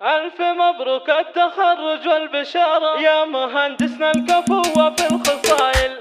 ألف مبروك التخرج والبشارة يا مهندسنا الكفو في الخصائل.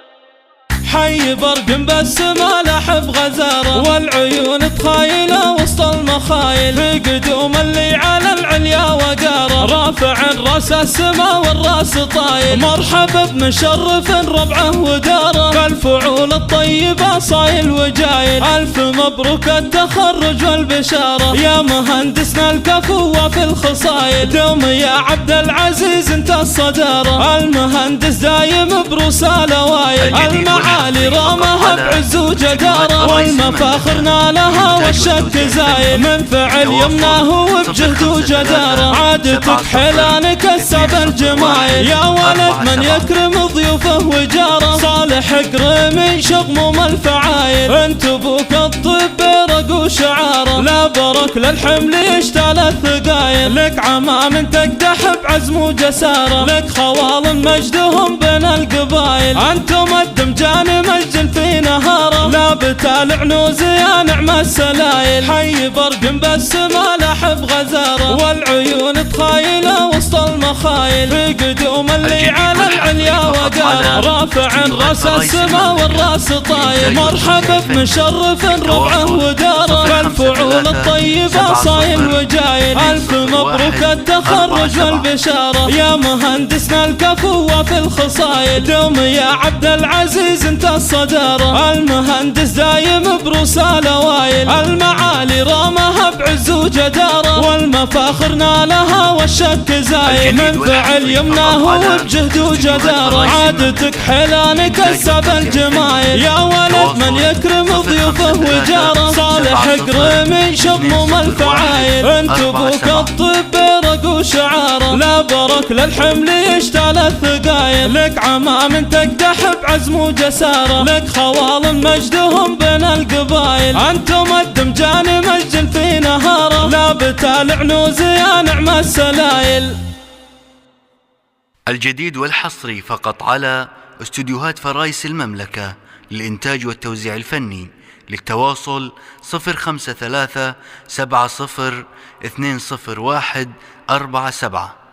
حي برق بالسما لاحب غزارة والعيون تخايله وسط المخايل، في قدوم اللي على العليا وقارة رافع راس السما والراس طايل، مرحبا بمشرف ربعه وداره بالفعول الطيبة صايل وجايل. ألف مبروك التخرج والبشارة يا مهندسنا الكفو في الخصائل، دوم يا عبد العزيز انت الصدارة، المهندس دايم برسالة وايل، المعالي رامها بعز وجدارة والمفاخر نالها والشك زايل، من فعل يمناه وبجهد وجدارة عادتك حلان كسب الجمايل، يا ولد من يكرم ضيوفه وجاره صالح قريمي شغموم الفعايل، انت ابوك الطب رق وشعاره لا برك للحمل يشتال الثقايل، لك عمام تقدح بعزم وجساره، لك خوال مجدهم بين القبايل، انتم الدمجان مجد في نهاره لا بتال عنوز يا نعم السلايل، حي برق بالسما لاحب غزاره والعيون تخايله وسط المخايل، في قدوم اللي على العليا وقاره رافع راس السما والراس طايل، مرحبا بمشرف ربعه وداره بالفعول الطيبة صايل وجايل. ألف مبروك التخرج والبشارة يا مهندسنا الكفو في الخصائل، دوم يا عبد العزيز انت الصدارة، المهندس دايم برسالة وايل، المعالي رامها بعز وجدارة والمفاخر نالها والشك زايل، من فعل يمناه وبجهد وجدارة عادتك حلان كسب الجمايل، يا ولد من يكرم ضيوفه وجاره صالح قريمي شغموم الفعايل، انت ابوك الطب رق وشعاره لا برك للحمل يشتال الثقايل، لك عمام تقدح بعزم وجساره، لك خوال مجدهم بين القبايل، انتم الدمجان مجد في نهاره لا بتال عنوز يا نعم السلايل. الجديد والحصري فقط على استوديوهات فرايس المملكة للإنتاج والتوزيع الفني. للتواصل 053 70 201 47.